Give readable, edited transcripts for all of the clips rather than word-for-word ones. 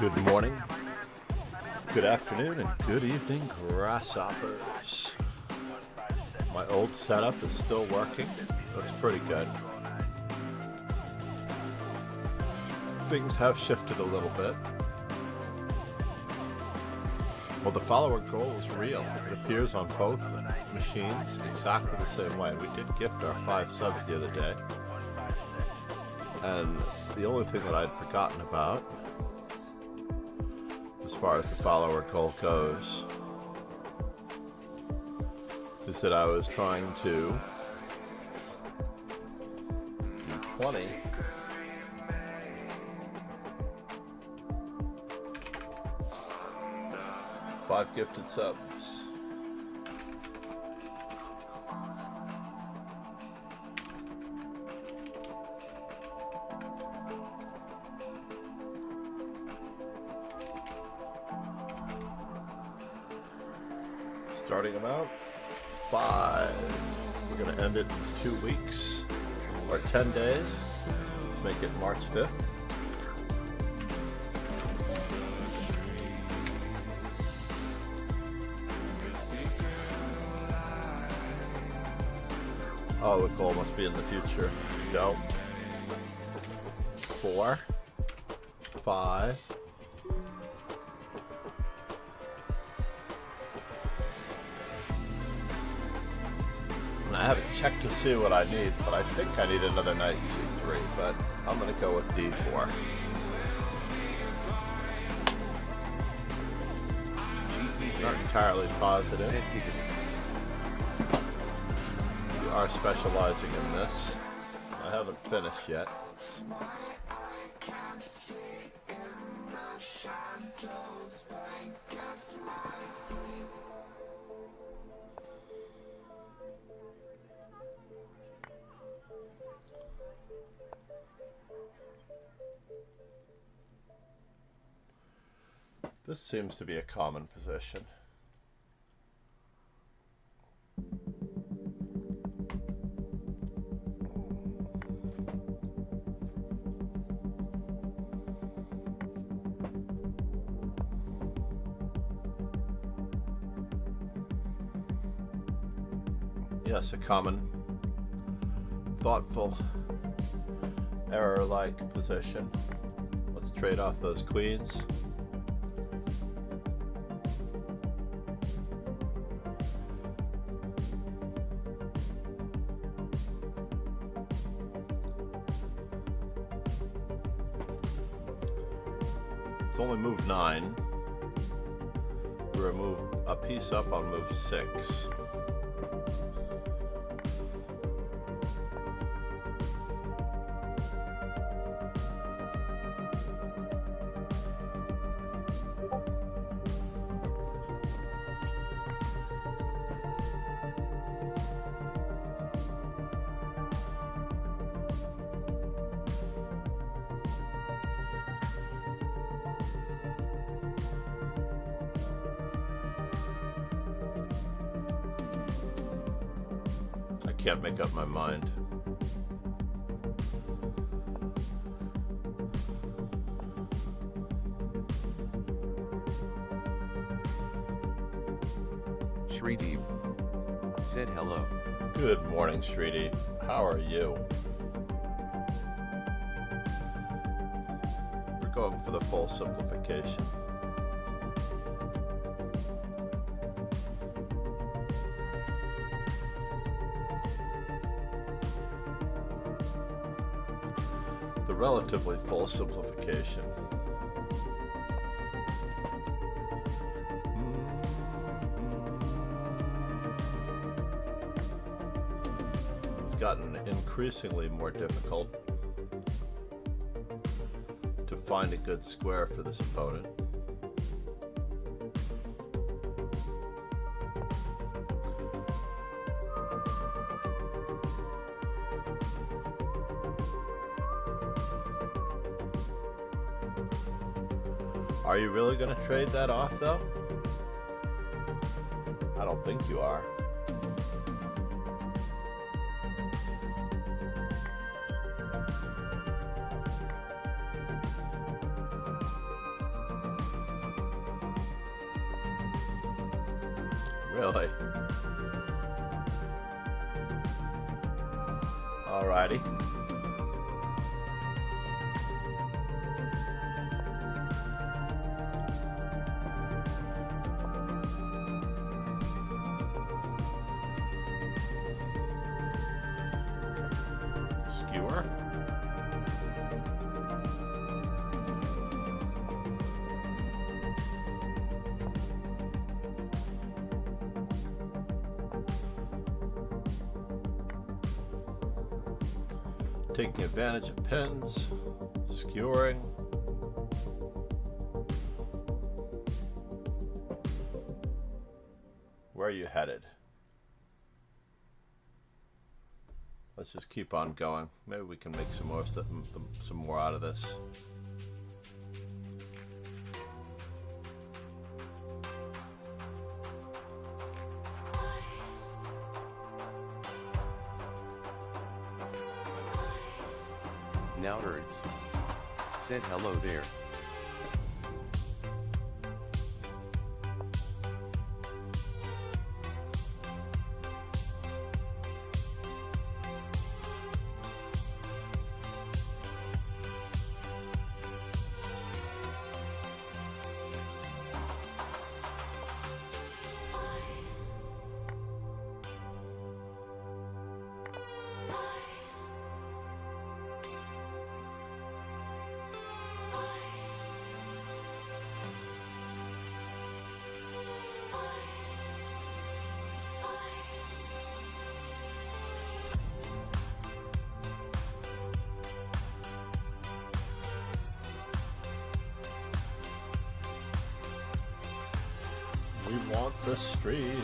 Good morning, good afternoon, and good evening, grasshoppers. My old setup is still working. Looks pretty good. Things have shifted a little bit. Well, the follower goal is real. It appears on both machines exactly the same way. We did gift our 5 subs the other day. And the only thing that I'd forgotten about, as far as the follower goal goes, is that I was trying to do 20 5 gifted subs. Starting amount 5. We're going to end it in 2 weeks or 10 days. Let's make it March 5th. Oh, the goal must be in the future. Go. 4, 5. I haven't checked to see what I need, but I think I need another knight C3, but I'm going to go with D4. Not entirely positive. We are specializing in this. I haven't finished yet. This seems to be a common position. Yes, a common, thoughtful, error-like position. Let's trade off those queens. It's only move 9. We're move a piece up on move 6. Can't make up my mind. Shrideep said hello. Good morning, Shrideep. How are you? We're going for the full simplification. The relatively full simplification. It's gotten increasingly more difficult to find a good square for this opponent. Are you really going to trade that off, though? I don't think you are. Really? Alrighty. Skewer. Taking advantage of pins, skewering. Where are you headed? Let's just keep on going. Maybe we can make some more out of this. Now nerds. Said hello there. We want the stream.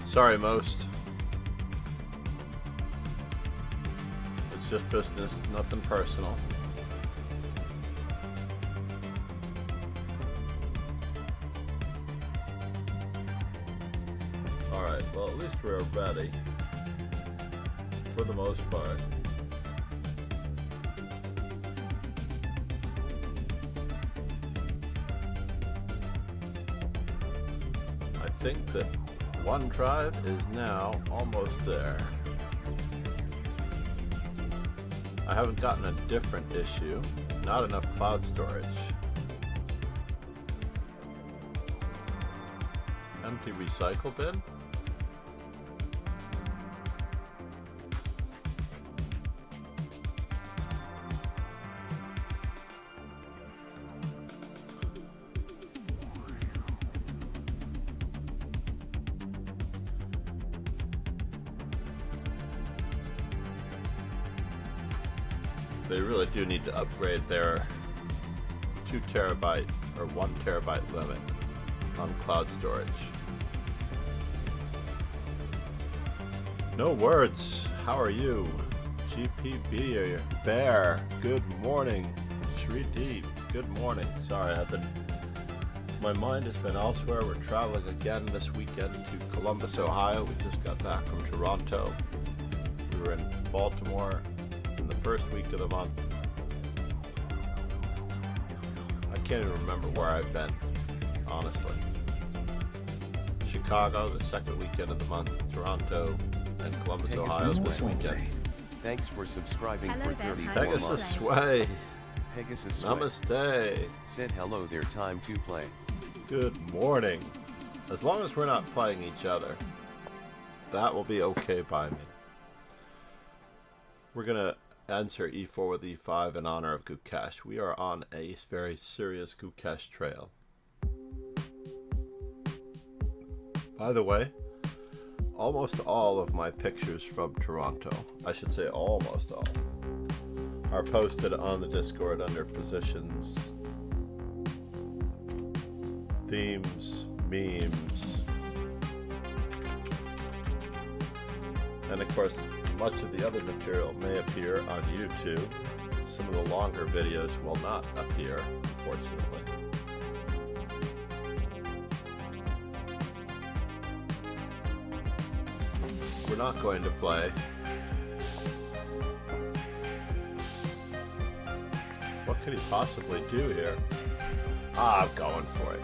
Sorry, most. It's just business, nothing personal. Alright, well at least we're ready. For the most part. I think that OneDrive is now almost there. I haven't gotten a different issue. Not enough cloud storage. Empty recycle bin? They really do need to upgrade their 2 terabyte or 1 terabyte limit on cloud storage. No words. How are you? GPB or Bear. Good morning. Shri Deep. Good morning. Sorry, my mind has been elsewhere. We're traveling again this weekend to Columbus, Ohio. We just got back from Toronto. We were in Baltimore in the first week of the month. I can't even remember where I've been, honestly. Chicago the second weekend of the month, Toronto and Columbus, Ohio this weekend. Thanks for subscribing Hello for there, 34 Pegasus months. Sway. Pegasus Sway Namaste. said hello there, time to play. Good morning. As long as we're not playing each other, that will be okay by me. We're going to answer e4 with e5 in honor of Gukesh. We are on a very serious Gukesh trail. By the way, almost all of my pictures from Toronto, I should say almost all, are posted on the Discord under positions, themes, memes, and of course much of the other material may appear on YouTube. Some of the longer videos will not appear, unfortunately. We're not going to play. What could he possibly do here? I'm going for it.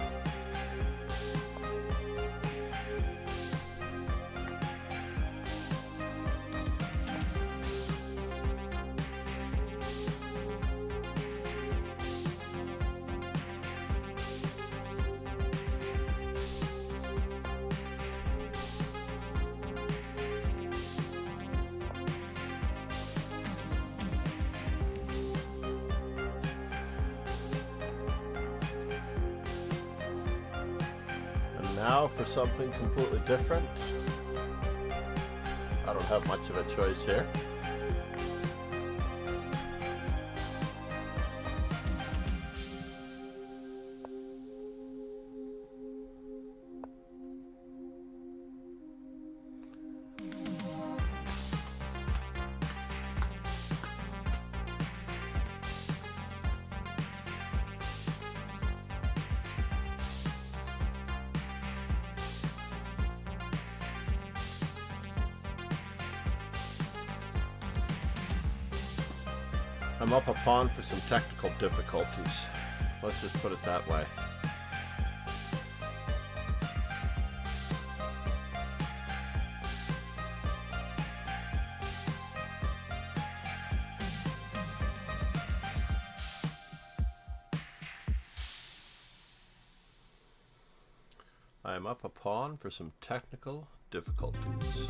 Now for something completely different. I don't have much of a choice here. I'm up a pawn for some technical difficulties. Let's just put it that way. I am up a pawn for some technical difficulties.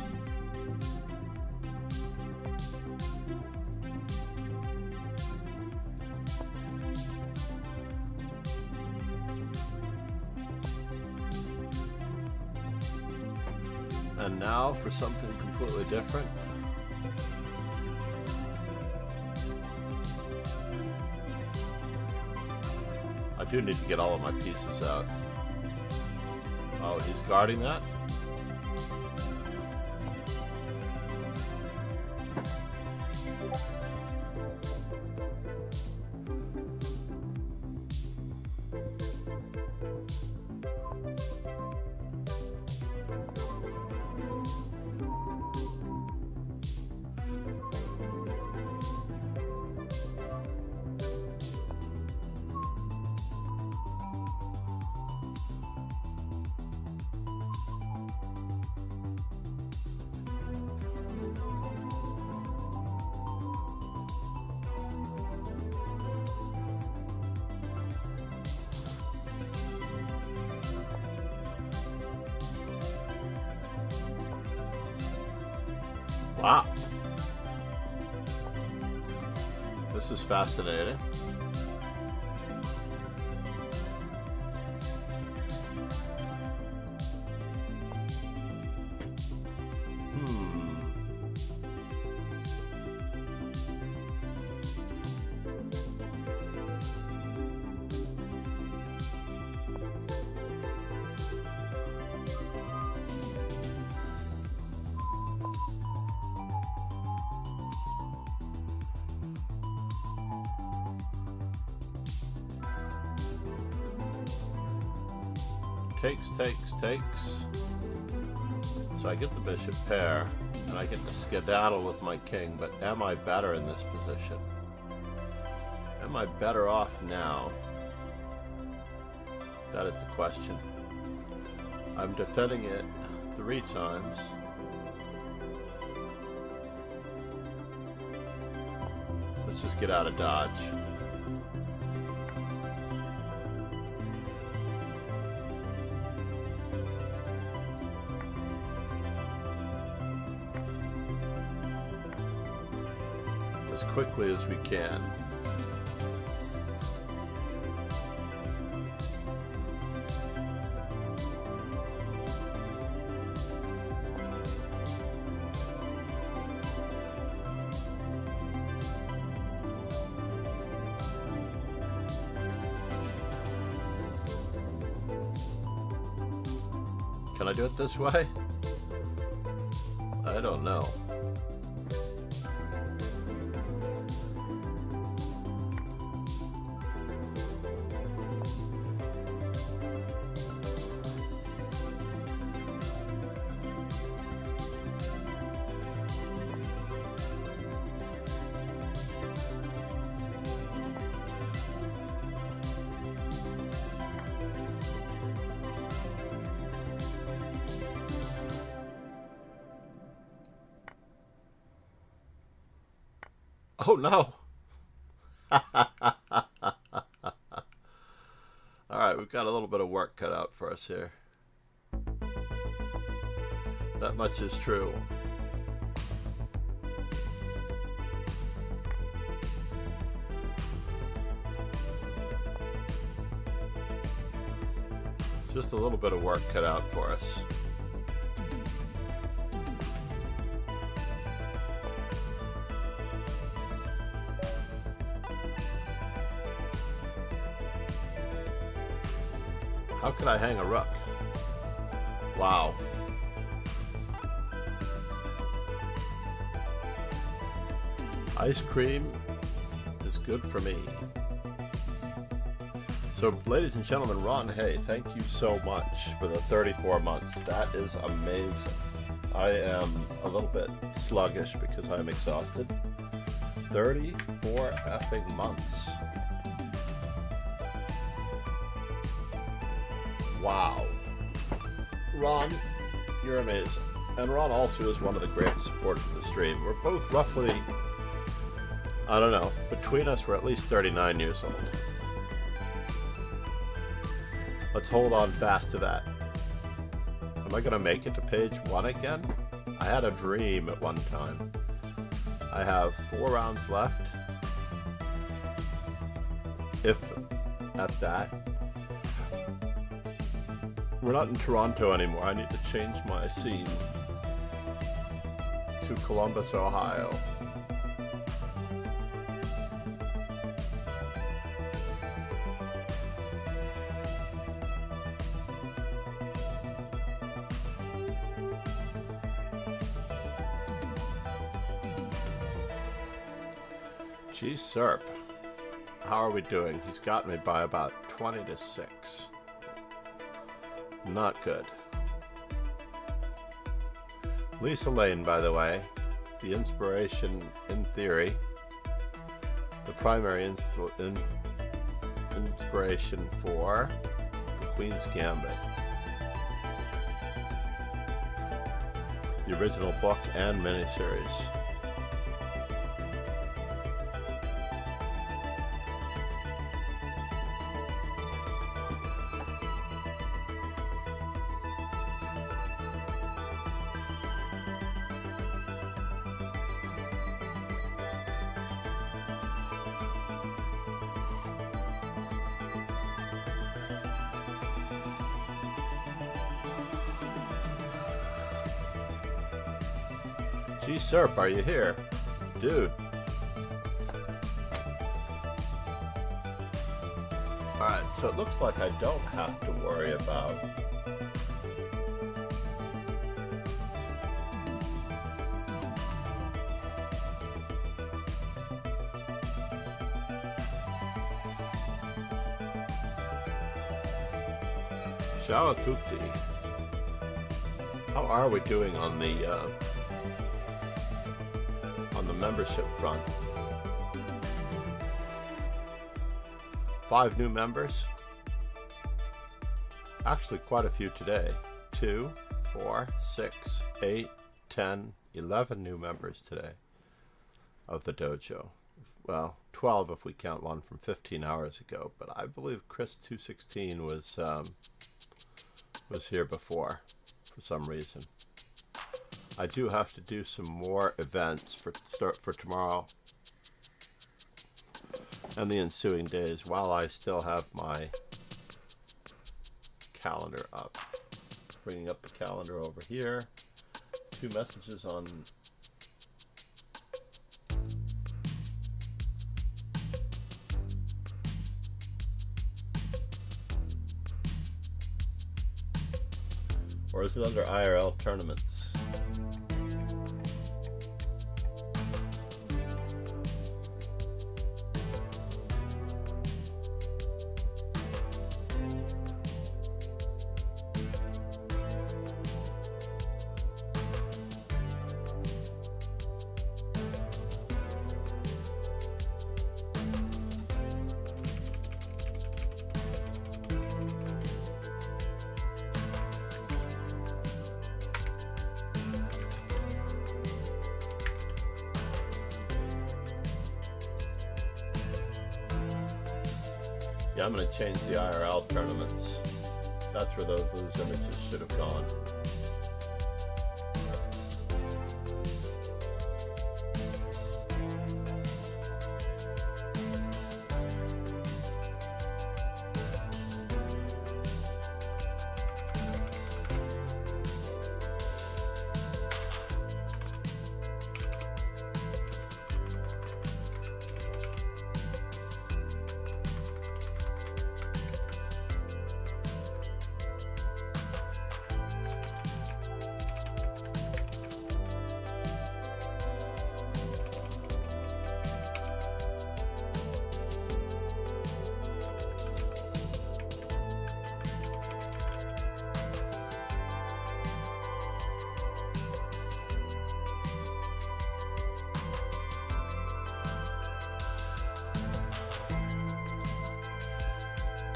And now for something completely different. I do need to get all of my pieces out. Oh, he's guarding that? Wow. This is fascinating. Takes. So I get the bishop pair, and I get to skedaddle with my king, but am I better in this position? Am I better off now? That is the question. I'm defending it 3 times. Let's just get out of Dodge. As quickly as we can. Can I do it this way? I don't know. Oh no! Alright, we've got a little bit of work cut out for us here. That much is true. Just a little bit of work cut out for us. How could I hang a rook? Wow. Ice cream is good for me. So, ladies and gentlemen, Ron Hay, thank you so much for the 34 months. That is amazing. I am a little bit sluggish because I'm exhausted. 34 effing months. Wow. Ron, you're amazing. And Ron also is one of the great supporters of the stream. We're both roughly, I don't know, between us we're at least 39 years old. Let's hold on fast to that. Am I going to make it to page 1 again? I had a dream at one time. I have 4 rounds left. If at that. We're not in Toronto anymore. I need to change my scene to Columbus, Ohio. Gee, Serp. How are we doing? He's got me by about 20 to 6. Not good. Lisa Lane, by the way, the inspiration in theory, the primary inspiration for the Queen's Gambit. The original book and miniseries. Gee, Serp, are you here? Dude. Alright, so it looks like I don't have to worry about Ciao a tutti. How are we doing on the membership front? 5 new members. Actually, quite a few today. 2, 4, 6, 8, 10, 11 new members today of the dojo. well, 12 if we count one from 15 hours ago. But I believe Chris 216 was here before for some reason. I do have to do some more events for tomorrow and the ensuing days while I still have my calendar up. Bringing up the calendar over here. 2 messages on or is it under IRL tournaments? Yeah, I'm going to change the IRL tournaments. That's where those images should have gone.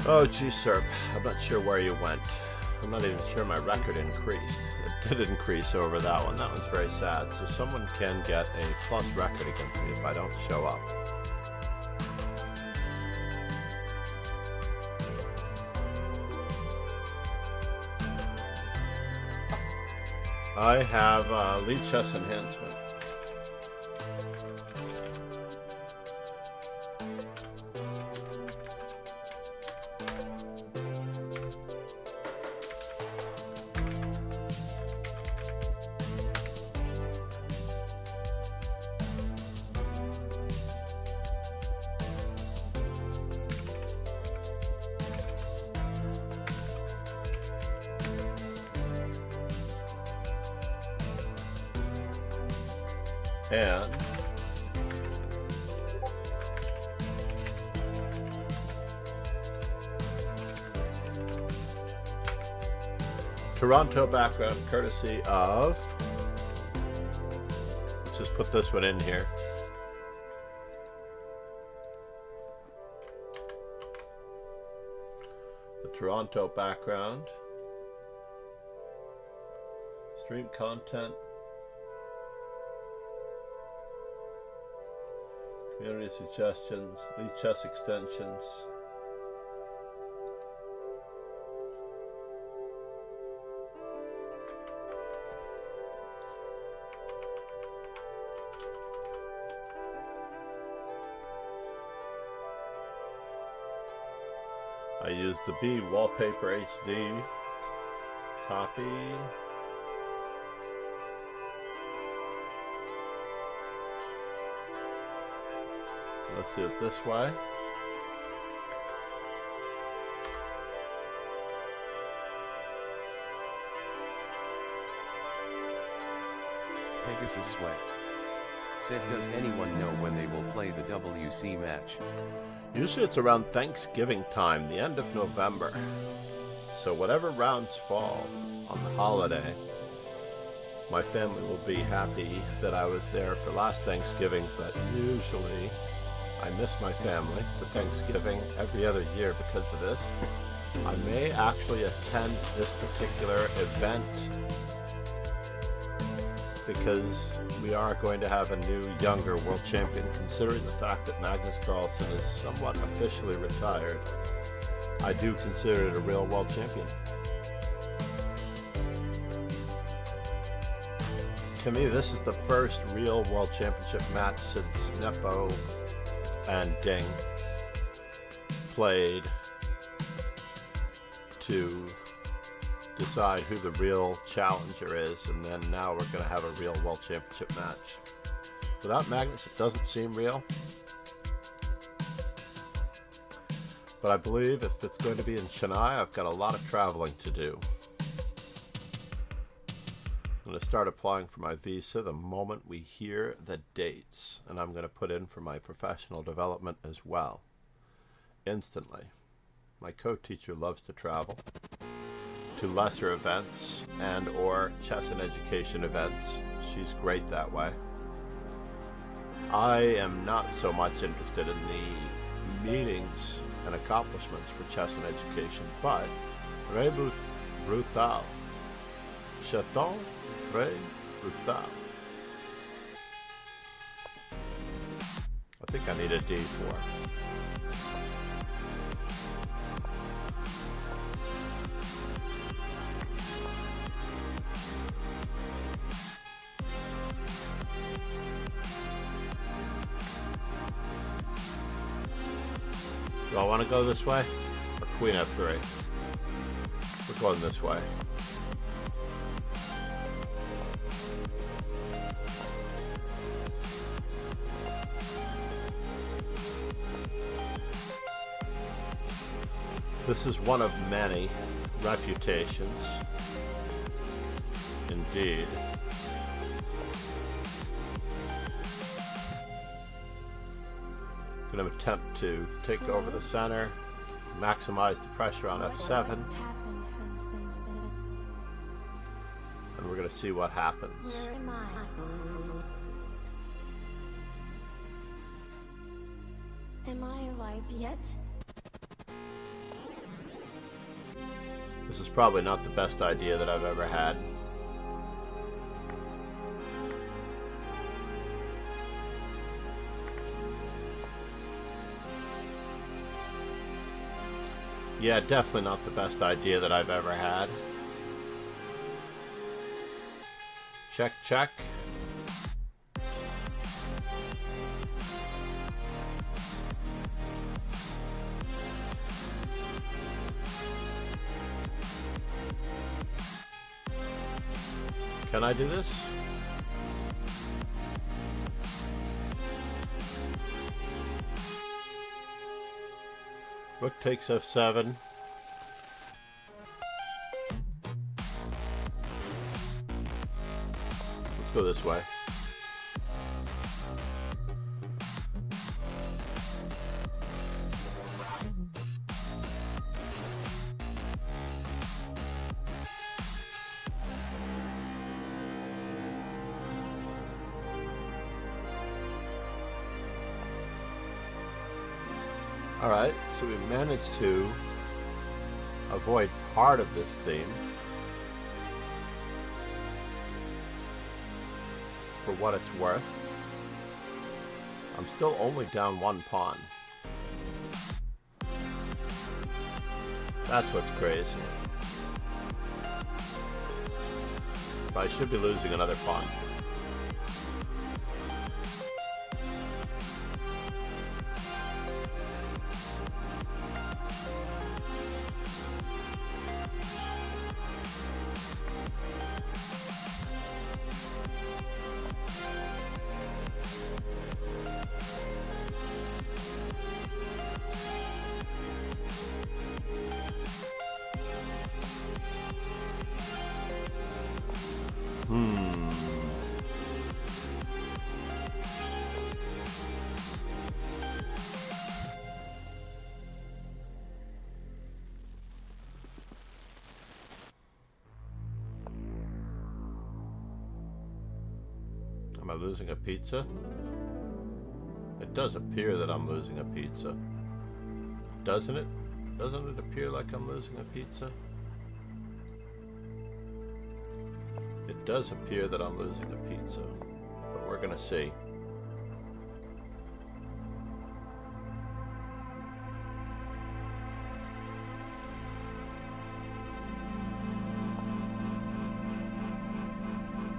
Oh, gee, Serp, I'm not sure where you went. I'm not even sure my record increased. It did increase over that one. That one's very sad. So someone can get a plus record against me if I don't show up. I have lead chess enhancement. And Toronto background courtesy of, let's just put this one in here. The Toronto background, stream content, community suggestions, lead chess extensions. I used the B wallpaper HD copy. Let's do it this way. Pegasus Sweat said, does anyone know when they will play the WC match? Usually it's around Thanksgiving time, the end of November. So whatever rounds fall on the holiday, my family will be happy that I was there for last Thanksgiving, but usually I miss my family for Thanksgiving every other year because of this. I may actually attend this particular event because we are going to have a new, younger world champion. Considering the fact that Magnus Carlsen is somewhat officially retired, I do consider it a real world champion. To me, this is the first real world championship match since Nepo and Ding played to decide who the real challenger is, and then now we're going to have a real world championship match. Without Magnus, it doesn't seem real. But I believe if it's going to be in Chennai, I've got a lot of traveling to do. I'm going to start applying for my visa the moment we hear the dates, and I'm going to put in for my professional development as well, instantly. My co-teacher loves to travel to lesser events and or chess and education events. She's great that way. I am not so much interested in the meetings and accomplishments for chess and education, but très brutal. Chaton très brutal. I think I need a D4. Do I want to go this way? Or Queen F3? We're going this way. This is one of many refutations. Indeed. Going to attempt to take over the center, maximize the pressure on F7, and we're going to see what happens. Where am I? Am I alive yet? This is probably not the best idea that I've ever had. Yeah, definitely not the best idea that I've ever had. Check, check. Can I do this? Rook takes F7. Let's go this way. Alright, so we managed to avoid part of this theme. For what it's worth. I'm still only down one pawn. That's what's crazy. But I should be losing another pawn. Am I losing a pizza? It does appear that I'm losing a pizza. Doesn't it? Doesn't it appear like I'm losing a pizza? It It does appear that I'm losing the pizza, but we're gonna see.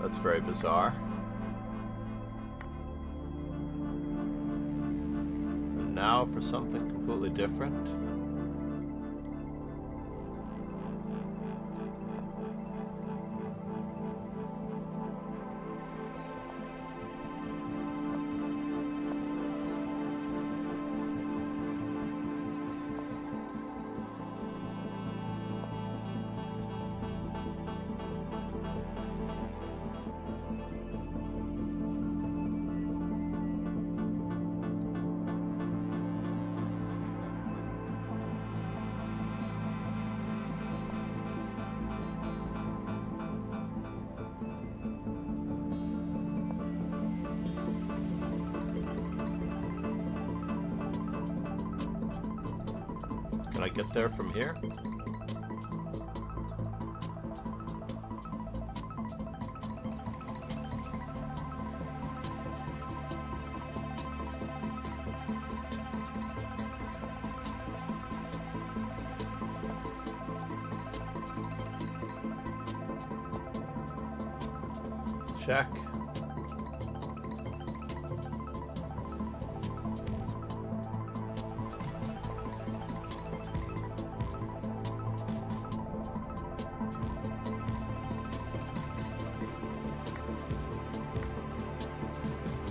That's very bizarre. And now for something completely different. Can I get there from here? Check.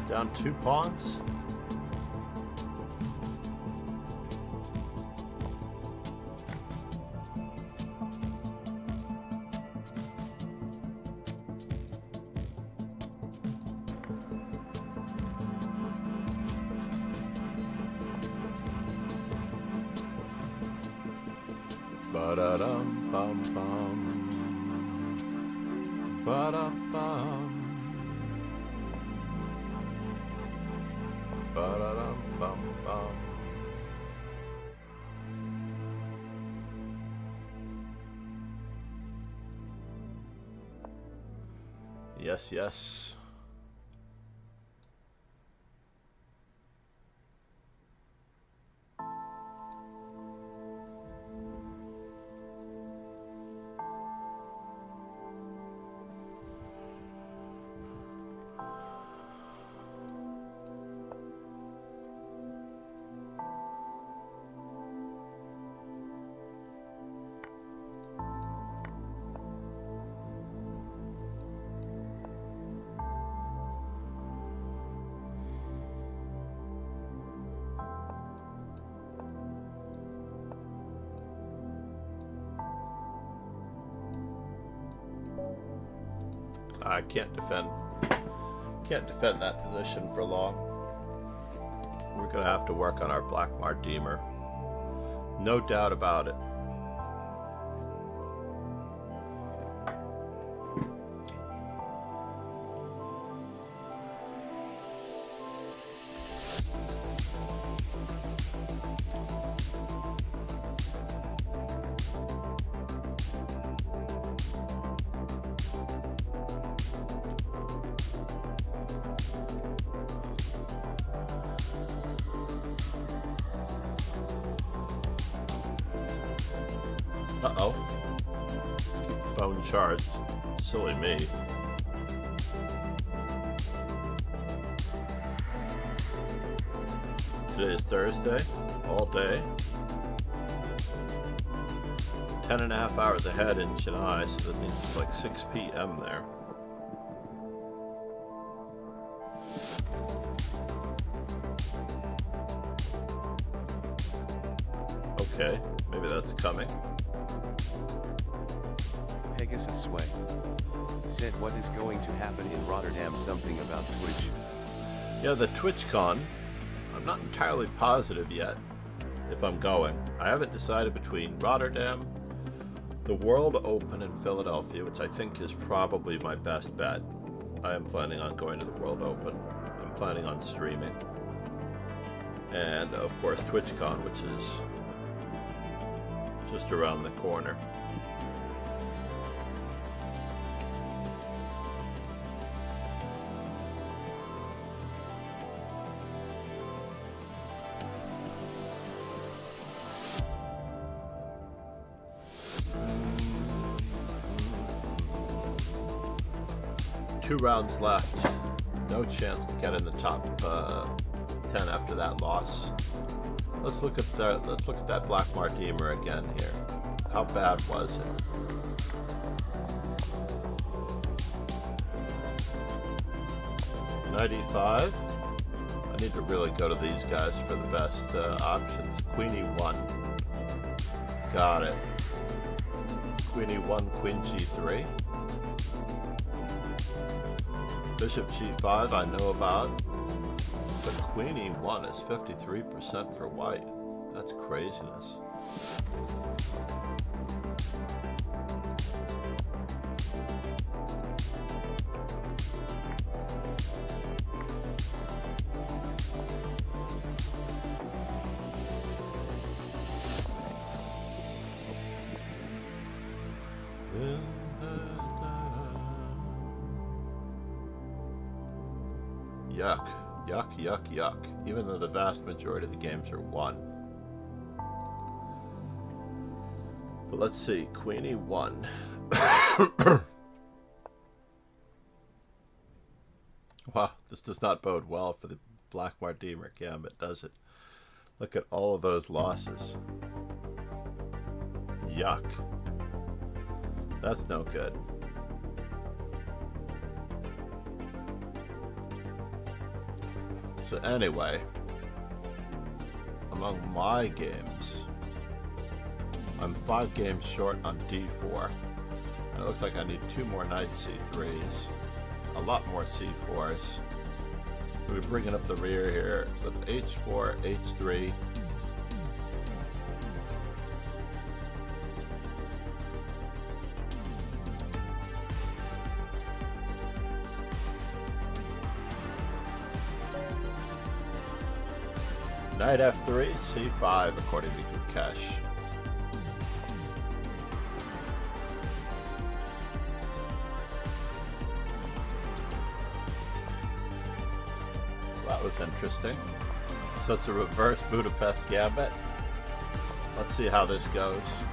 Down 2 pawns. Ba-da-dum bum bum. Ba-da-bum. Ba-da-dum bum bum. Yes, yes. I can't defend that position for long. We're gonna have to work on our Black Mardeemer. No doubt about it. Uh-oh. Phone charged. Silly me. Today is Thursday. All day. 10.5 hours ahead in Chennai, so that means it's like 6 p.m. there. Okay, maybe that's coming. Pegasus Sway said, what is going to happen in Rotterdam? Something about Twitch. Yeah, the TwitchCon. I'm not entirely positive yet if I'm going. I haven't decided between Rotterdam, the World Open in Philadelphia, which I think is probably my best bet. I am planning on going to the World Open. I'm planning on streaming. And of course TwitchCon, which is just around the corner. 2 rounds left. No chance to get in the top 10 after that loss. Let's look at that Black Martimer again here. How bad was it? $95. I need to really go to these guys for the best options. Queenie 1. Got it. Queenie 1, Queen G3. Bishop G5 I know about. But Queenie 1 is 53% for white. That's craziness. Yuck, yuck, yuck, yuck. Even though the vast majority of the games are won. But let's see, Queenie 1. Wow, this does not bode well for the Black Martimer gambit, does it? Look at all of those losses. Yuck. That's no good. So anyway, among my games, I'm 5 games short on D4. And it looks like I need 2 more knight C3s, a lot more C4s. We're bringing up the rear here with H4, H3. Knight F3, C5, according to Gukesh. That was interesting. So it's a reverse Budapest gambit. Let's see how this goes.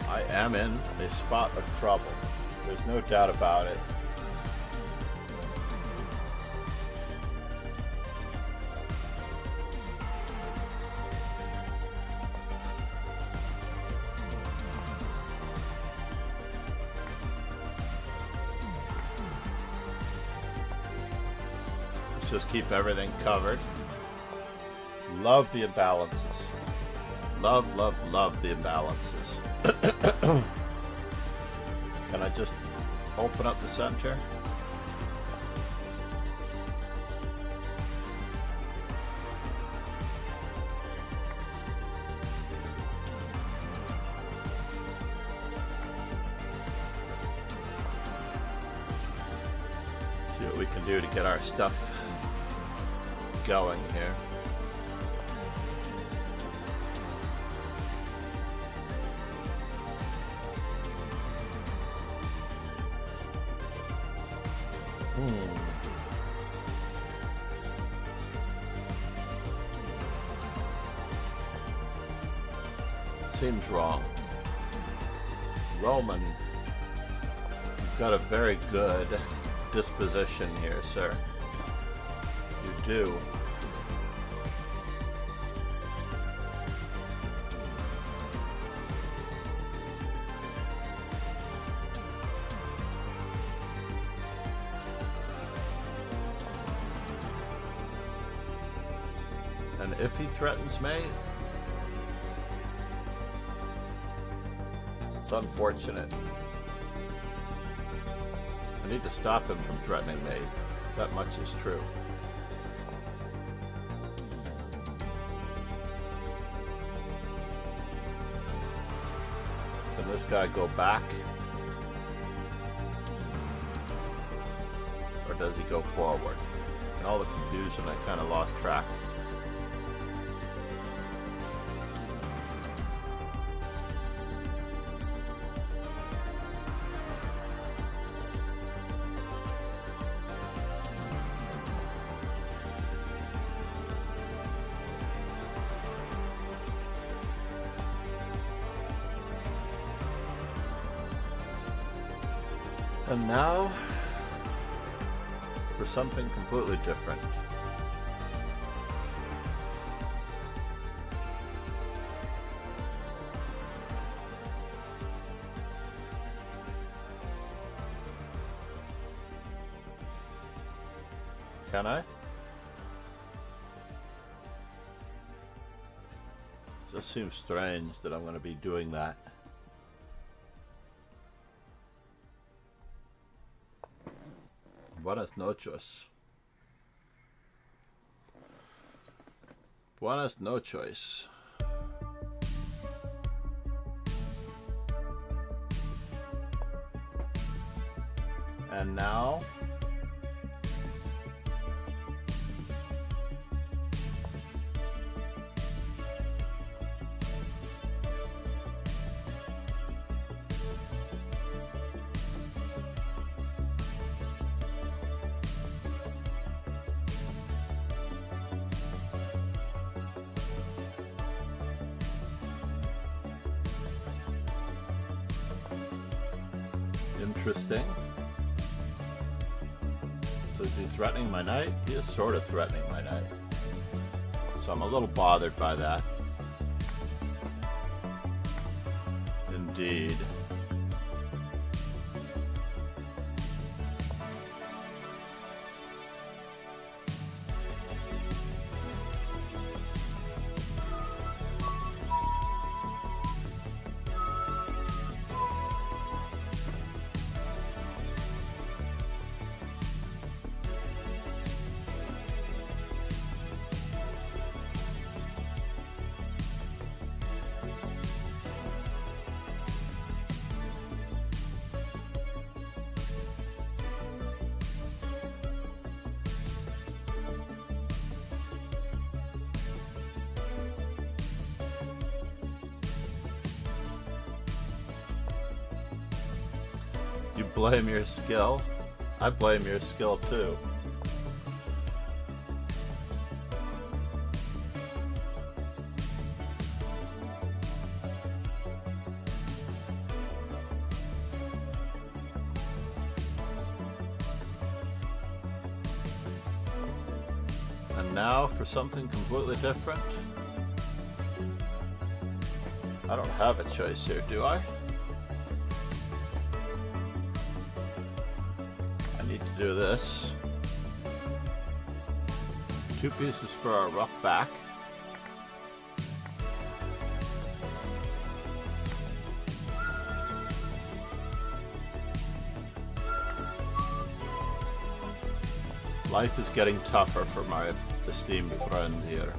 I am in a spot of trouble. There's no doubt about it. Just keep everything covered. Love the imbalances. Love, love, love the imbalances. Can I just open up the center? See what we can do to get our stuff going here. Seems wrong. Roman, you've got a very good disposition here, sir. You do. And if he threatens me, it's unfortunate. I need to stop him from threatening me. That much is true. Can this guy go back? Or does he go forward? In all the confusion, I kind of lost track. And now for something completely different. Can I? Just seems strange that I'm going to be doing that. Buenas noches. Buenas noches. And now interesting. So is he threatening my knight? He is sort of threatening my knight. So I'm a little bothered by that. Indeed. You blame your skill? I blame your skill too. And now for something completely different. I don't have a choice here, do I? To do this. 2 pieces for our rough back. Life is getting tougher for my esteemed friend here.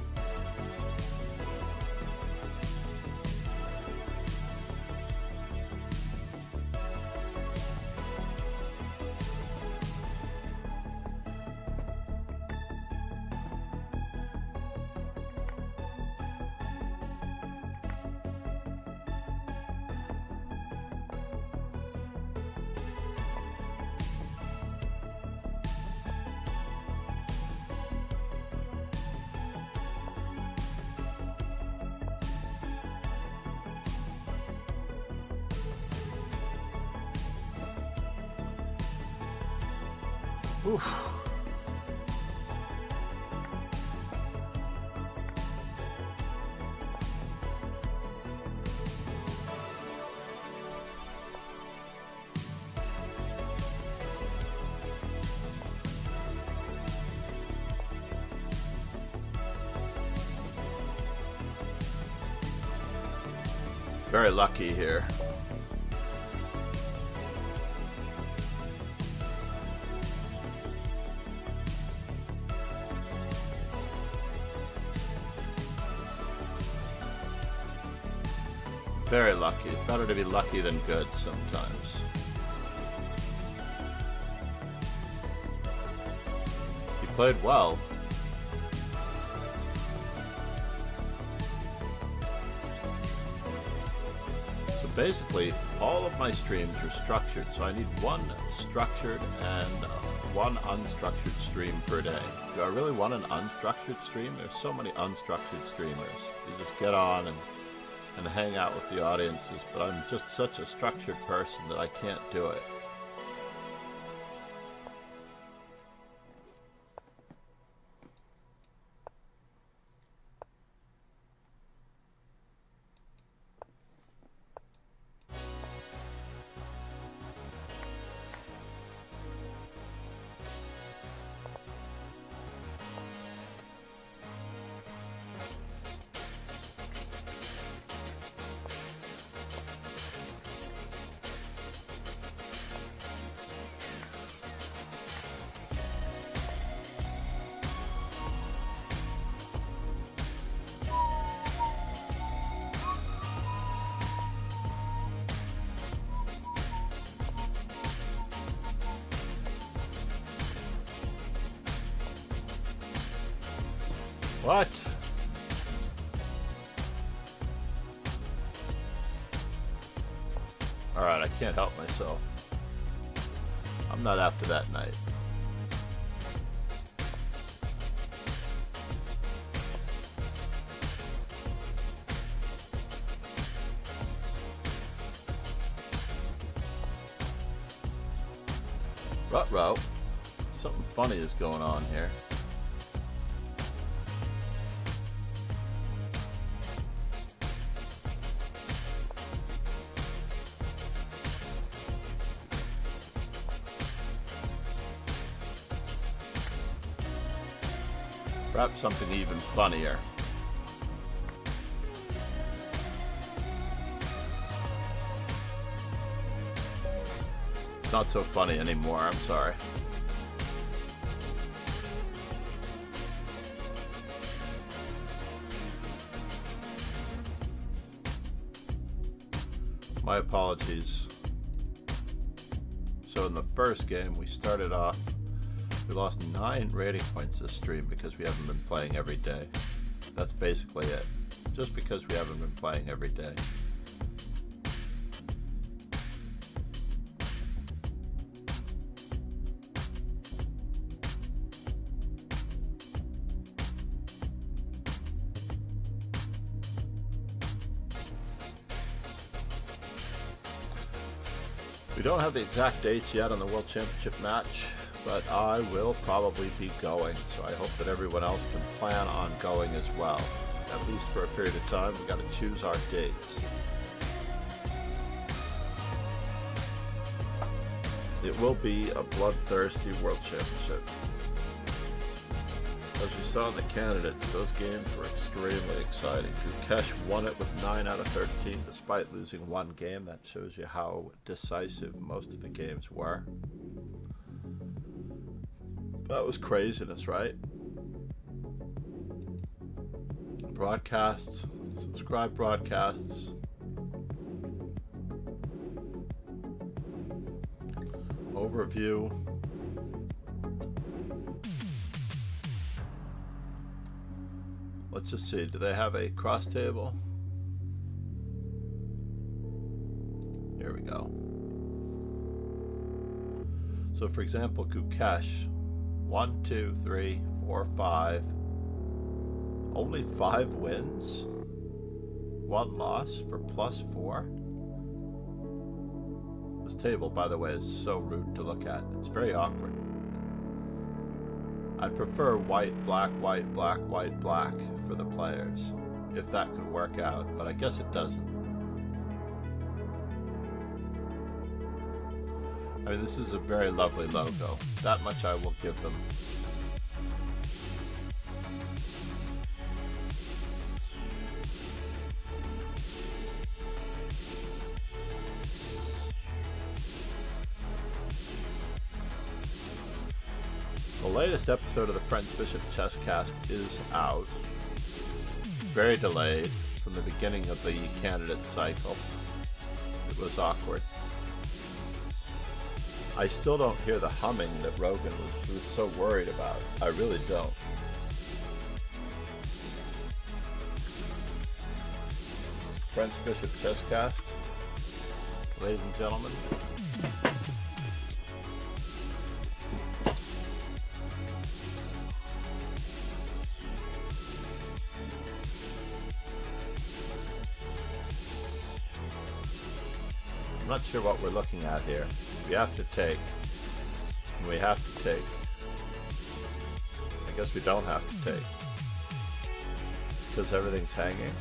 Oof. Very lucky here. Very lucky. Better to be lucky than good sometimes. He played well. So basically, all of my streams are structured, so I need one structured and one unstructured stream per day. Do I really want an unstructured stream? There's so many unstructured streamers. You just get on and hang out with the audiences, but I'm just such a structured person that I can't do it. What? Alright, I can't help myself. I'm not after that night. Ruh-roh. Something funny is going on here. Perhaps something even funnier. Not so funny anymore, I'm sorry. My apologies. So in the first game we started off, we lost 9 rating points this stream because we haven't been playing every day. That's basically it. Just because we haven't been playing every day. We don't have the exact dates yet on the World Championship match, but I will probably be going, so I hope that everyone else can plan on going as well. At least for a period of time, we got to choose our dates. It will be a bloodthirsty World Championship. As we saw in the candidates, those games were extremely exciting. Gukesh won it with 9 out of 13 despite losing 1 game. That shows you how decisive most of the games were. That was craziness, right? Broadcasts, subscribe broadcasts. Overview. Let's just see, do they have a cross table? Here we go. So for example, Gukesh, 1, 2, 3, 4, 5. Only 5 wins? 1 loss for +4? This table, by the way, is so rude to look at. It's very awkward. I'd prefer white, black, black for the players, if that could work out, but I guess it doesn't. I mean, this is a very lovely logo. That much I will give them. The latest episode of the French Bishop Chesscast is out. Very delayed from the beginning of the candidate cycle. It was awkward. I still don't hear the humming that Rogan was so worried about. I really don't. French Bishop Chesscast, ladies and gentlemen. I'm not sure what we're looking at here. We have to take. We have to take. I guess we don't have to take. Because everything's hanging.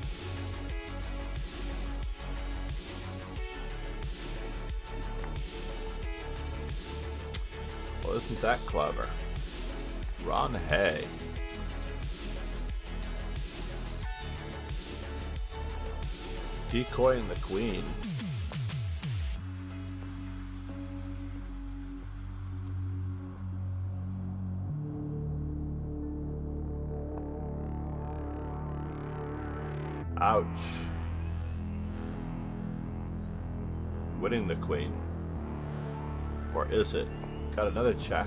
Well, isn't that clever? Ron Hay. Decoying the queen. Ouch. Winning the queen. Or is it? Got another check.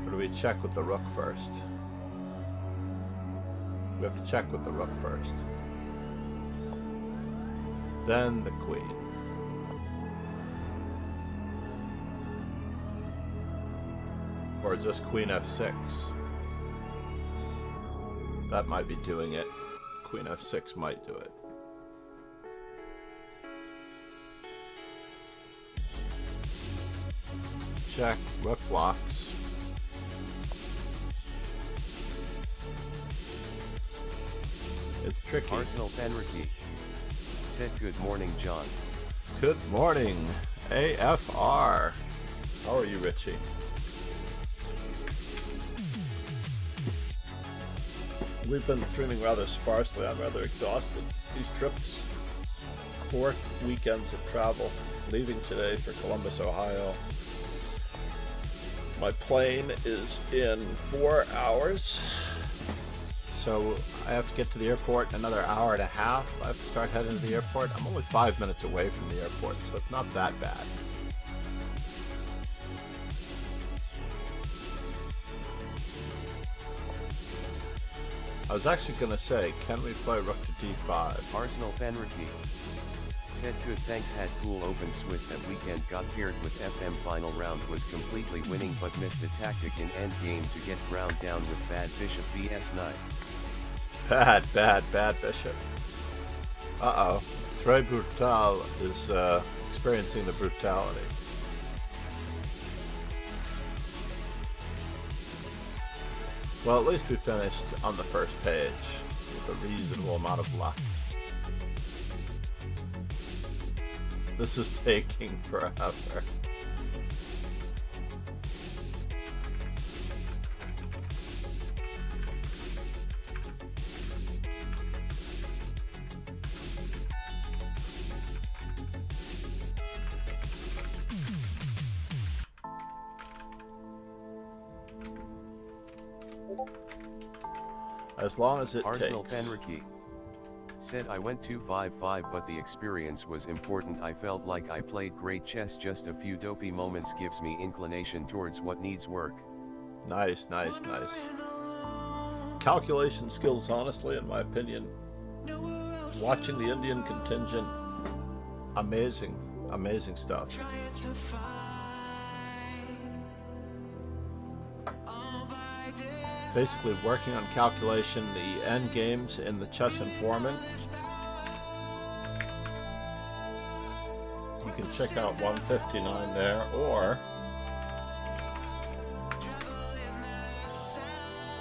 Or do we check with the rook first? We have to check with the rook first. Then the queen. Or just queen f6. That might be doing it. Queen f6 might do it. Check, rook blocks. It's tricky. Arsenal Penricky said, "Good morning, John." Good morning, AFR. How are you, Richie? We've been streaming rather sparsely. I'm rather exhausted. These trips, 4 weekends of travel, leaving today for Columbus, Ohio. My plane is in 4 hours, so I have to get to the airport in another hour and a half. I have to start heading to the airport. I'm only 5 minutes away from the airport, so it's not that bad. I was actually going to say, can we play rook to d5? Arsenal Penricky said, "Good, thanks, had cool open Swiss that weekend, got paired with FM, final round was completely winning but missed a tactic in endgame to get ground down with bad bishop vs9. Bad bishop. Uh-oh. Très Brutal is experiencing the brutality. Well, at least we finished on the first page with a reasonable amount of luck. This is taking forever. As long as it Arsenal takes. Penricky said, "I went 2-5-5 but the experience was important. I felt like I played great chess. Just a few dopey moments gives me inclination towards what needs work." Nice. Calculation skills, honestly, in my opinion. Watching the Indian contingent, amazing stuff. Basically working on calculation, the end games in the chess informant. You can check out 159 there, or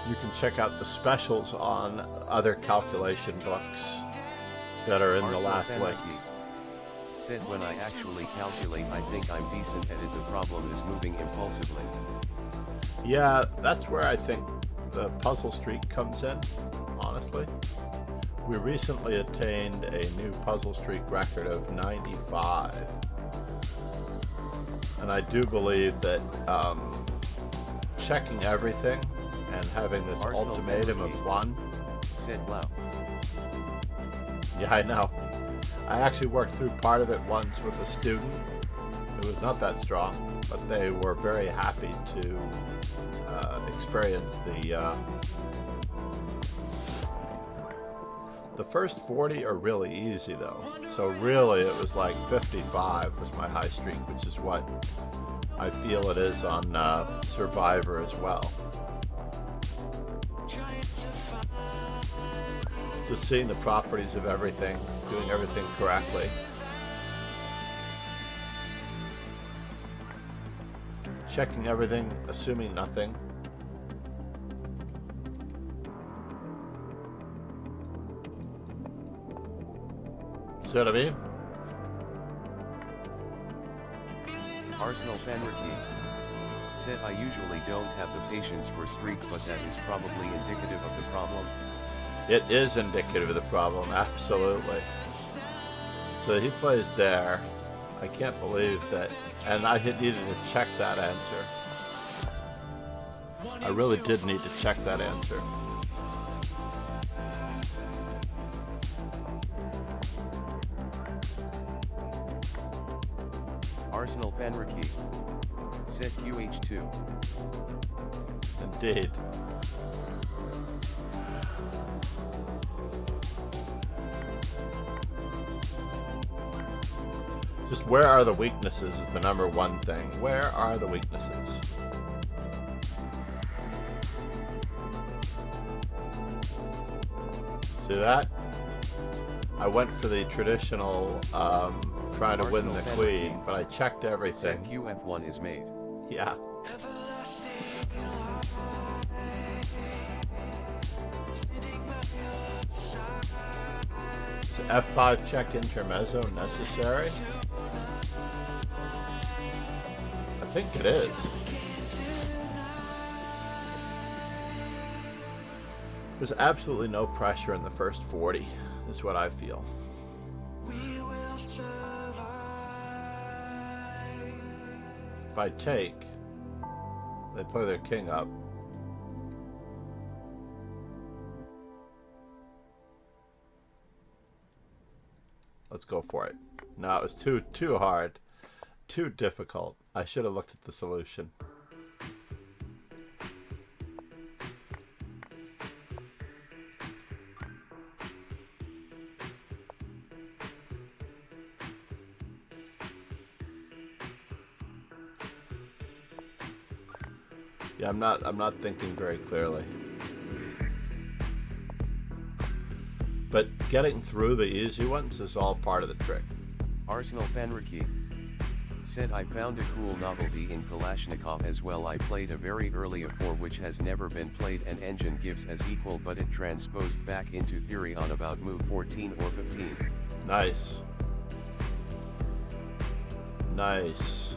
you can check out the specials on other calculation books that are in the Arsenal last link. Penricky said, "When I actually calculate, I think I'm decent at it. The problem is moving impulsively." Yeah, that's where I think the puzzle streak comes in, honestly. We recently attained a new puzzle streak record of 95. And I do believe that checking everything and having this Arsenal ultimatum of Penricky 1. said, "Wow." Yeah, I know. I actually worked through part of it once with a student. It was not that strong, but they were very happy to experience the first 40 are really easy though. So really it was like 55 was my high streak, which is what I feel it is on Survivor as well. Just seeing the properties of everything, doing everything correctly. Checking everything, assuming nothing. See what I mean? Arsenal Penricky said, "I usually don't have the patience for streak, but that is probably indicative of the problem." It is indicative of the problem, absolutely. So he plays there. I can't believe that. And I had needed to check that answer. I really did need to check that answer. Arsenal Penricky said, "QH2 Indeed. Just where are the weaknesses is the number one thing. Where are the weaknesses? See that? I went for the traditional trying to win the queen, but I checked everything. Set QF1 is made. Yeah. Is F5 check intermezzo necessary? I think it is. There's absolutely no pressure in the first 40, is what I feel. If I take, they play their king up. Let's go for it. No, it was too hard, too difficult. I should have looked at the solution. Yeah, I'm not thinking very clearly. But getting through the easy ones is all part of the trick. Arsenal Fenrique said, I found a cool novelty in Kalashnikov as well. I played a very early A4 which has never been played, and engine gives as equal, but it transposed back into theory on about move 14 or 15. Nice. Nice.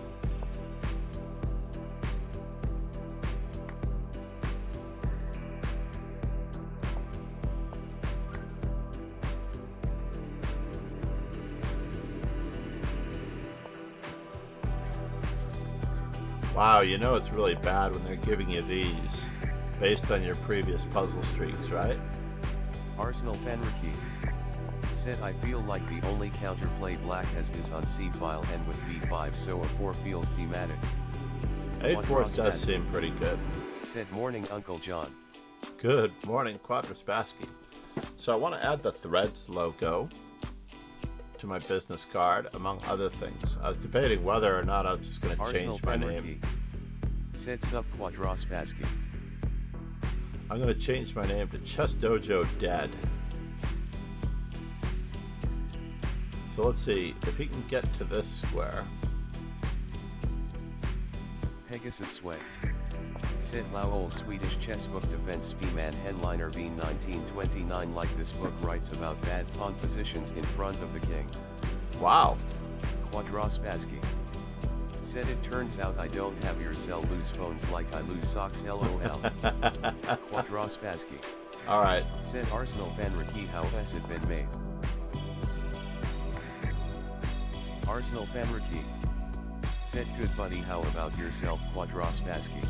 Wow, you know it's really bad when they're giving you these based on your previous puzzle streaks, right? Arsenal Fenrique said, I feel like the only counterplay black has is on C file and with B5, so A4 feels thematic. A4 does seem pretty good. Said, morning Uncle John. Good morning, Quadraspassky. So I want to add the Threads logo to my business card, among other things. I was debating whether or not I was just going to change my name. Said Sub Quadraspassky. I'm going to change my name to Chess Dojo Dead. So let's see if he can get to this square. Pegasus Sway said, Lowell Swedish chessbook defense Speeman headliner Bean 1929. Like this book writes about bad pawn positions in front of the king. Wow. Quadraspassky said, it turns out I don't have your cell lose phones like I lose socks lol. Quadraspassky. Alright. Said Arsenal Fenrique, how has it been made? Arsenal Fenrique said, good buddy, how about yourself? Quadraspassky.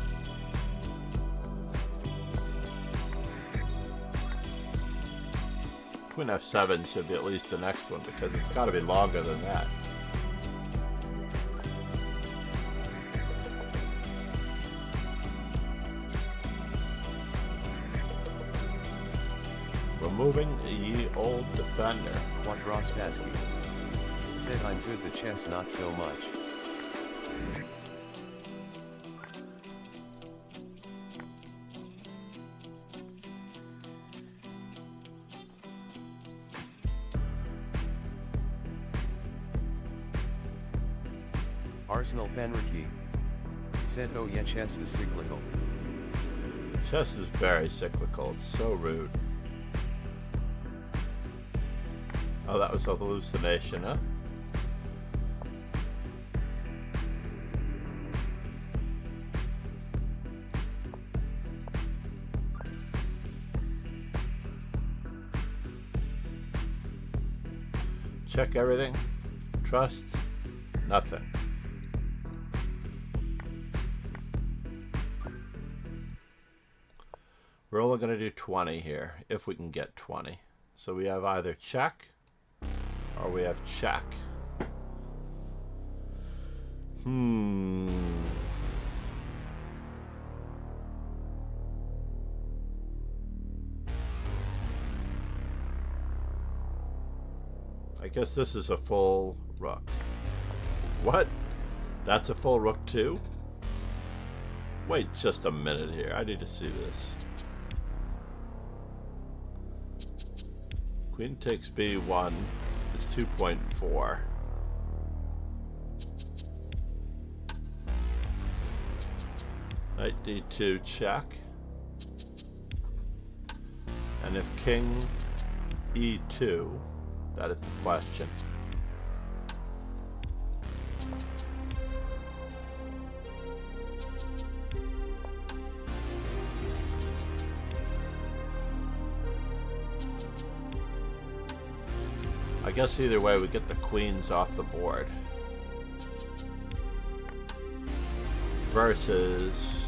Queen F7 should be at least the next one because it's got to be longer than that. Removing ye old defender. Quadraspassky said, I'm good, the chess not so much. Arsenal Fenrique said, oh yeah, chess is cyclical. Chess is very cyclical, it's so rude. Oh, that was a hallucination, huh? Check everything. Trust nothing. We're only going to do 20 here, if we can get 20. So we have either check, or we have check. I guess this is a full rook. What? That's a full rook too? Wait just a minute here. I need to see this. Queen takes b1 is 2.4. Knight d2 check. And if king e2, that is the question. I guess either way we get the queens off the board. Versus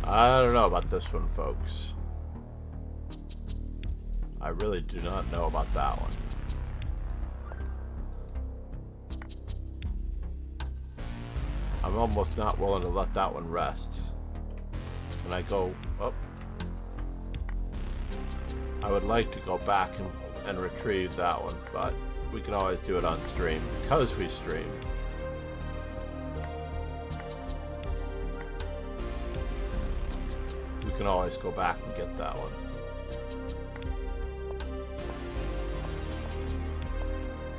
I don't know about this one, folks. I really do not know about that one. I'm almost not willing to let that one rest. Can I go up? I would like to go back and retrieve that one, but we can always do it on stream because we stream. We can always go back and get that one.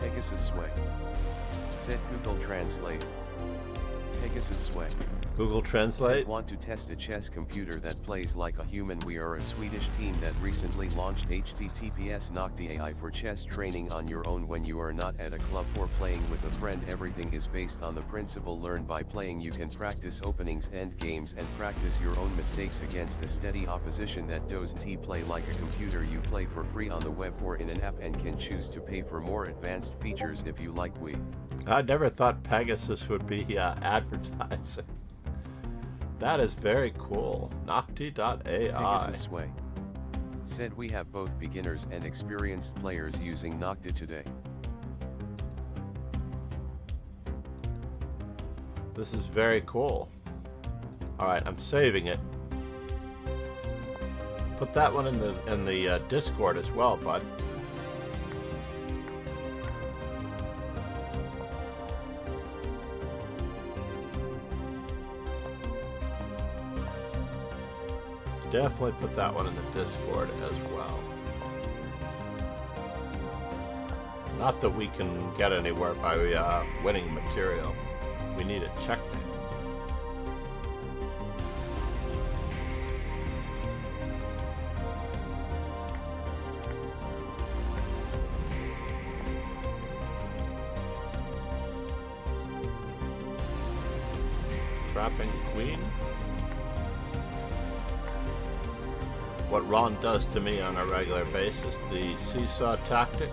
Pegasus Sway. Said Google Translate. Pegasus Sway. Google Translate. Said want to test a chess computer that plays like a human. We are a Swedish team that recently launched https Nocti AI for chess training on your own when you are not at a club or playing with a friend. Everything is based on the principle learn by playing. You can practice openings, end games, and practice your own mistakes against a steady opposition that doesn't play like a computer. You play for free on the web or in an app and can choose to pay for more advanced features if you like. I never thought Pegasus would be advertising. That is very cool. Nocti.ai. Pegasus Sway. Said we have both beginners and experienced players using Nocti today. This is very cool. Alright, I'm saving it. Put that one in the Discord as well, bud. Definitely put that one in the Discord as well. Not that we can get anywhere by winning material. We need a checkmate. Trapping queen. What Ron does to me on a regular basis, the seesaw tactic.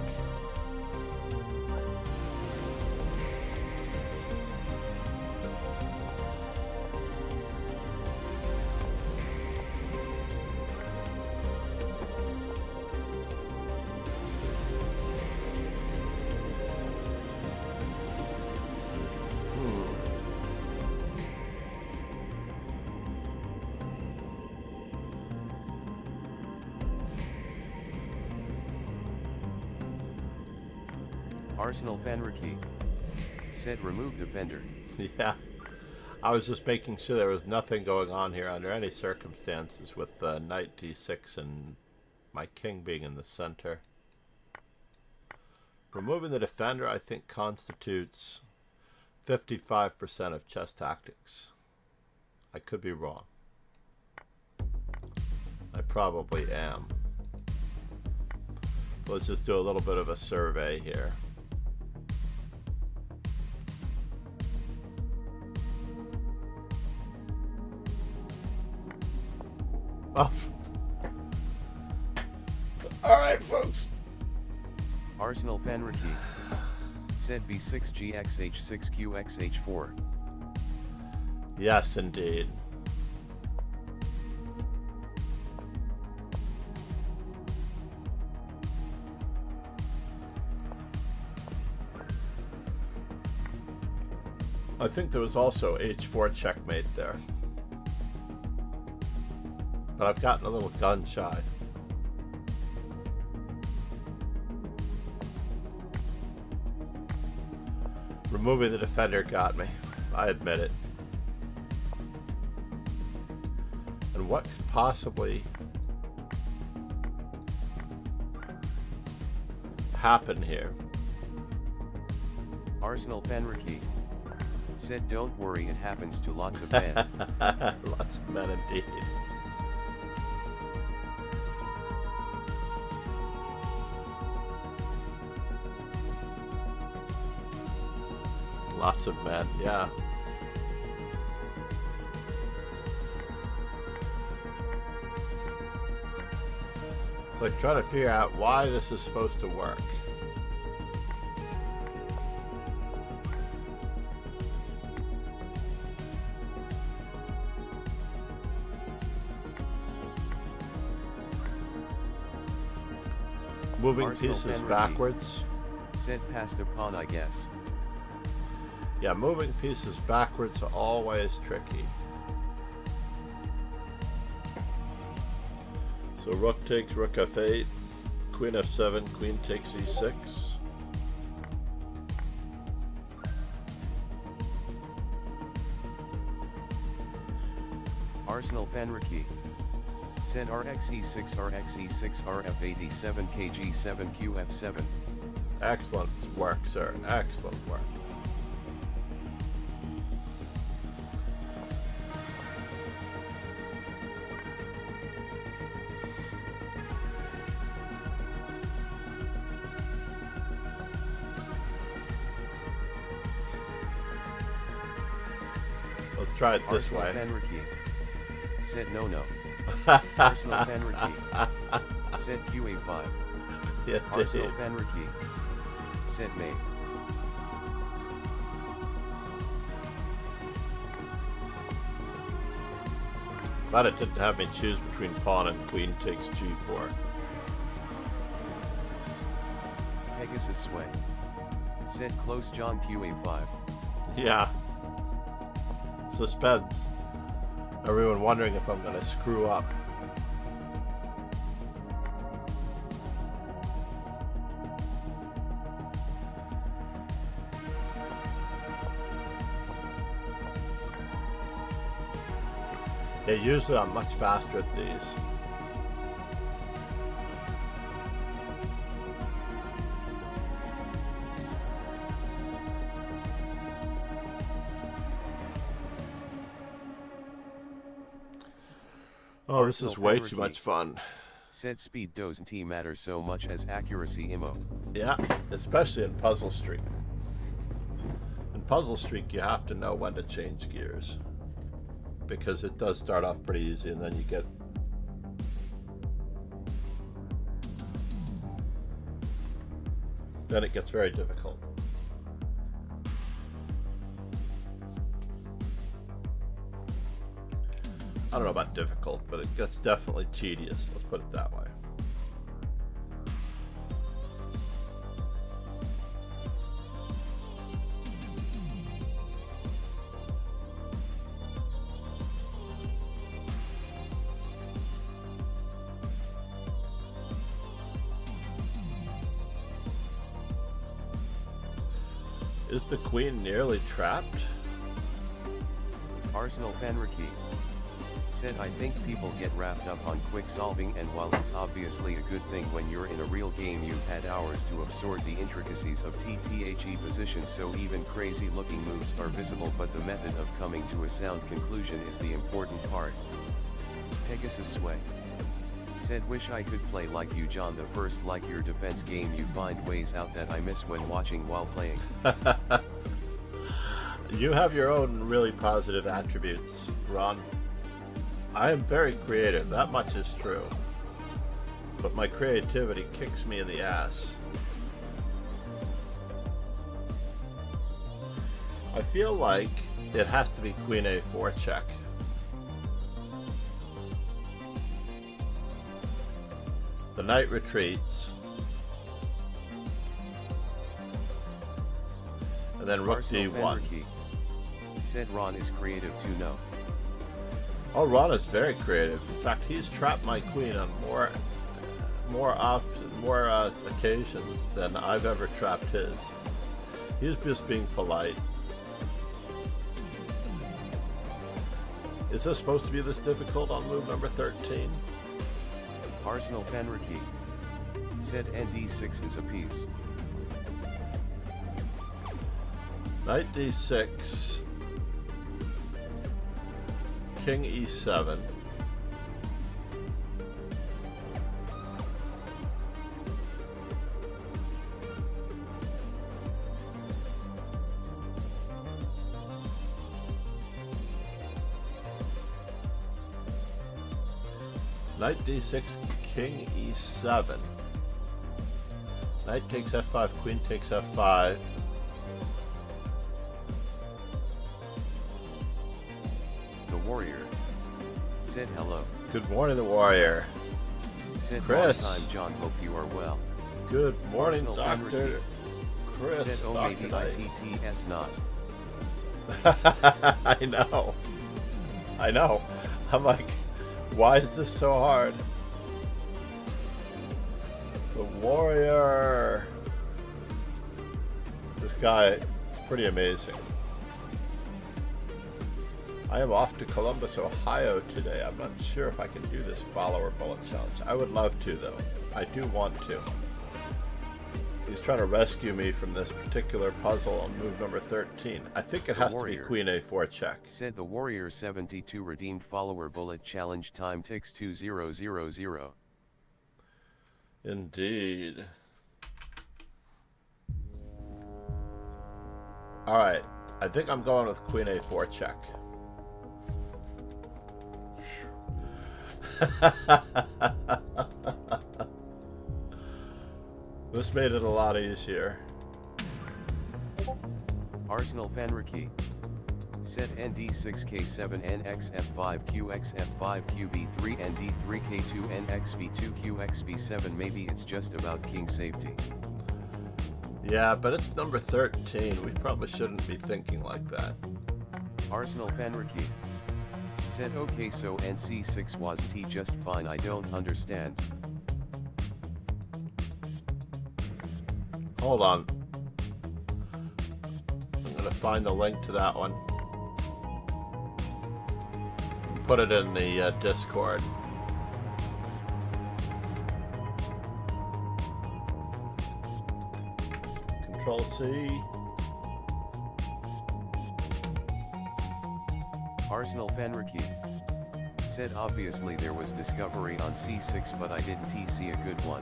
Arsenal Fanriki. Said remove defender. Yeah. I was just making sure there was nothing going on here under any circumstances with knight d6 and my king being in the center. Removing the defender, I think, constitutes 55% of chess tactics. I could be wrong. I probably am. Let's just do a little bit of a survey here. Oh. Alright, folks. Arsenal Fanriki. Said B6GXH6QXH4. Yes, indeed. I think there was also h4 checkmate there. But I've gotten a little gun shy. Removing the defender got me. I admit it. And what could possibly happen here? Arsenal Fenrique said, "Don't worry, it happens to lots of men." Lots of men indeed. Lots of men, yeah. It's like trying to figure out why this is supposed to work. Moving Arsenal pieces Fenrique backwards. said, "Passed a pawn, I guess." Yeah, moving pieces backwards are always tricky. So rook takes rook f8, queen f7, queen takes e6. Arsenal Fenrique said, "RxE6, RxE6, RF87, KG7, QF7." Excellent work, sir. Excellent work. Let's try it this Arsenal way. Fenrique said, "No, no." Arsenal Fenrique said, "QA5." Yeah, Arsenal indeed. Fenrique said, "Mate." Glad it didn't have me choose between pawn and queen takes g4. Pegasus Sway said, "Close John, QA5." Yeah. Suspense. Everyone wondering if I'm going to screw up. Yeah, usually I'm much faster at these. Oh, this is way too much fun. Said, "Speed doesn't matter so much as accuracy, Imo." Yeah, especially in Puzzle Streak. In Puzzle Streak, you have to know when to change gears, because it does start off pretty easy and then you get then it gets very difficult. I don't know about difficult, but it gets definitely tedious, let's put it that way. Is the queen nearly trapped? Arsenal Fenrique said, "I think people get wrapped up on quick solving, and while it's obviously a good thing when you're in a real game, you've had hours to absorb the intricacies of TTHE positions, so even crazy looking moves are visible, but the method of coming to a sound conclusion is the important part." Pegasus Sway said, "Wish I could play like you, John. The first like your defense game, you find ways out that I miss when watching while playing." You have your own really positive attributes, Ron. I am very creative, that much is true. But my creativity kicks me in the ass. I feel like it has to be queen a4 check. The knight retreats. And then rook Arsenal d1. Fenrique Said Ron is creative too. No. Oh, Ron is very creative. In fact, he's trapped my queen on more occasions than I've ever trapped his. He's just being polite. Is this supposed to be this difficult on move number 13? Arsenal Penricky. Said ND6 is a piece. Knight d6, king e7, knight d6, king e7, knight takes f5, queen takes f5. Warrior. Said hello. Good morning, the warrior. Said Chris. long time John, hope you are well. Good morning, Arsenal Dr. Penricky. Chris. Said oh Dr. maybe Knight. ITTS not. I know. I'm like, why is this so hard? The warrior. This guy is pretty amazing. I am off to Columbus, Ohio today. I'm not sure if I can do this follower bullet challenge. I would love to, though. I do want to. He's trying to rescue me from this particular puzzle on move number 13. I think it has to be queen a4 check. Said the warrior 72 redeemed follower bullet challenge time ticks 2000. Indeed. Alright. I think I'm going with queen a4 check. This made it a lot easier. Arsenal Penricky. Said ND6K7 NXF5 QXF5 QB3 ND3K2 NXV2 QXB7. Maybe it's just about king safety. Yeah, but it's number 13. We probably shouldn't be thinking like that. Arsenal Penricky. Said okay, so NC6 was T just fine. I don't understand. Hold on. I'm going to find the link to that one. Put it in the Discord. Control C. Arsenal Penricky. Said obviously there was discovery on C6 but I didn't see a good one.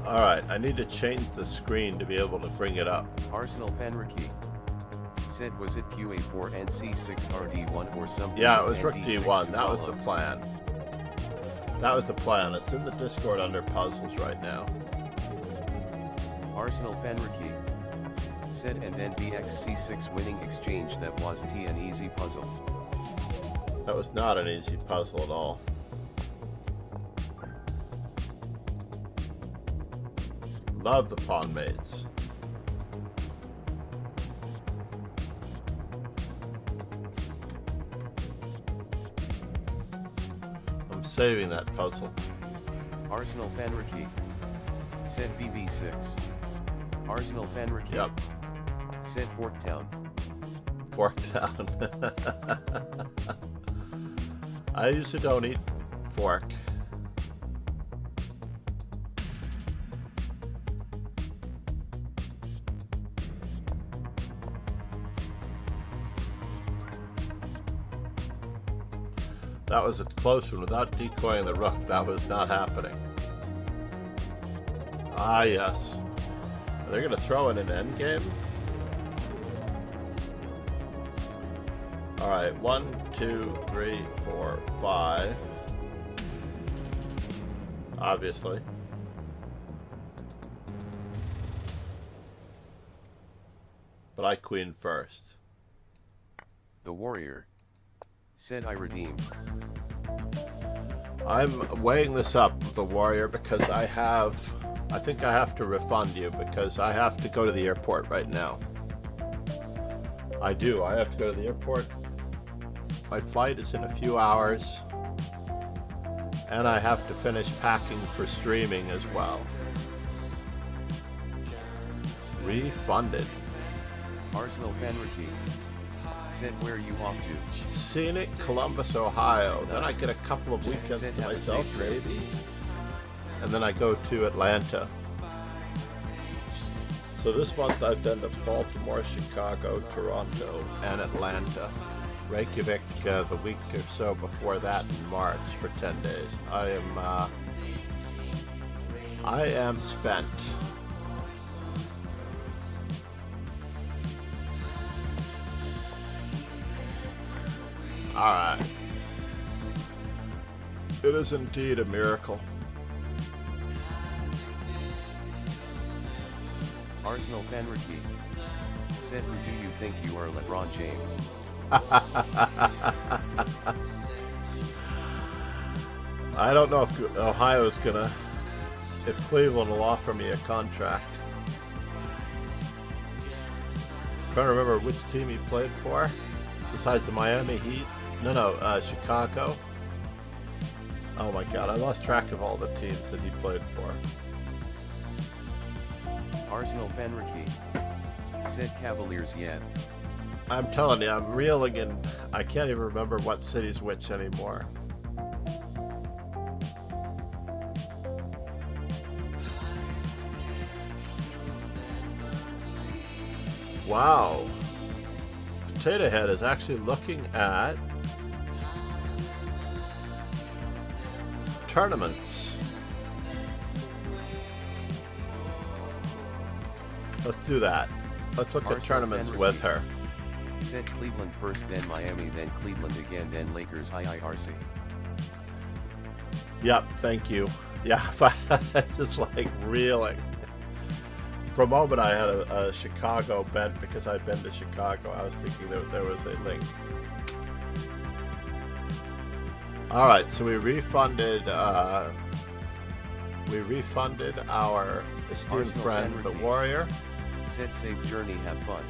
Alright, I need to change the screen to be able to bring it up. Arsenal Penricky. Said was it QA4 and C6 RD1 or something? Yeah, it was and Rook D6 D1. to That was the follow? plan. That was the plan. It's in the Discord under puzzles right now. Arsenal Penricky. Said and then BX C6 winning exchange. That was T an easy puzzle. That was not an easy puzzle at all. Love the pawn mates. I'm saving that puzzle. Arsenal Penricky. Said BB6. Arsenal Penricky. Yep, Said Forktown. Forktown. I usually don't eat fork. That was a close one. Without decoying the rook, that was not happening. Ah, yes. Are they going to throw in an endgame? Alright, 1, 2, 3, 4, 5. Obviously. But I queen first. The Warrior. Said I redeemed. I'm weighing this up, the Warrior, because I think I have to refund you because I have to go to the airport right now. I do. I have to go to the airport. My flight is in a few hours. And I have to finish packing for streaming as well. Refunded. Arsenal Penricky. Said where you off to? Scenic Columbus, Ohio. Then I get a couple of weekends Said to have a myself, safe trip. maybe. And then I go to Atlanta. So this month I've done to Baltimore, Chicago, Toronto, and Atlanta. Reykjavik the week or so before that in March for 10 days. I am spent. Alright. It is indeed a miracle. Arsenal Penricky. Said who do you think you are, LeBron James? I don't know if Ohio's gonna, if Cleveland will offer me a contract. I'm trying to remember which team he played for, besides the Miami Heat. No, Chicago. Oh my God, I lost track of all the teams that he played for. Arsenal Penricky. Said Cavaliers yet. I'm telling you, I'm reeling in. I can't even remember what city's which anymore. Wow. Potato Head is actually looking at tournaments. Let's do that. Let's look at Arsenal tournaments Penricky. with her. Said Cleveland first, then Miami, then Cleveland again, then Lakers IIRC. Yep, thank you. Yeah, it's just like reeling. For a moment I had a Chicago bent because I'd been to Chicago. I was thinking there was a link. Alright, so we refunded our esteemed Arsenal friend, the Penricky. Warrior. Said safe journey, have fun.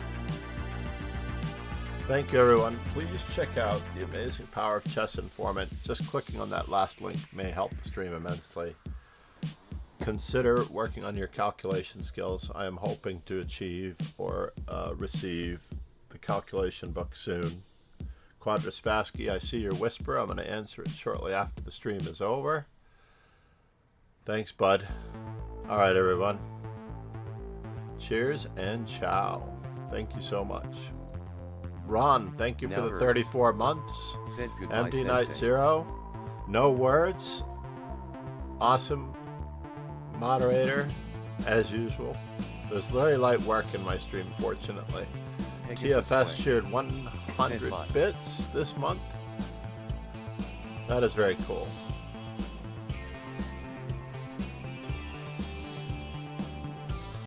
Thank you, everyone. Please check out the amazing power of chess informant. Just clicking on that last link may help the stream immensely. Consider working on your calculation skills. I am hoping to achieve or receive the calculation book soon. Quadraspassky, I see your whisper. I'm going to answer it shortly after the stream is over. Thanks, bud. All right, everyone. Cheers and ciao. Thank you so much. Ron, thank you for Now the herbs. 34 months. Said goodbye, Empty Night Sensei. Zero. No words. Awesome moderator, as usual. There's very light work in my stream, fortunately. Pegasus TFS Sway. cheered Said 100 bye. bits this month. That is very cool.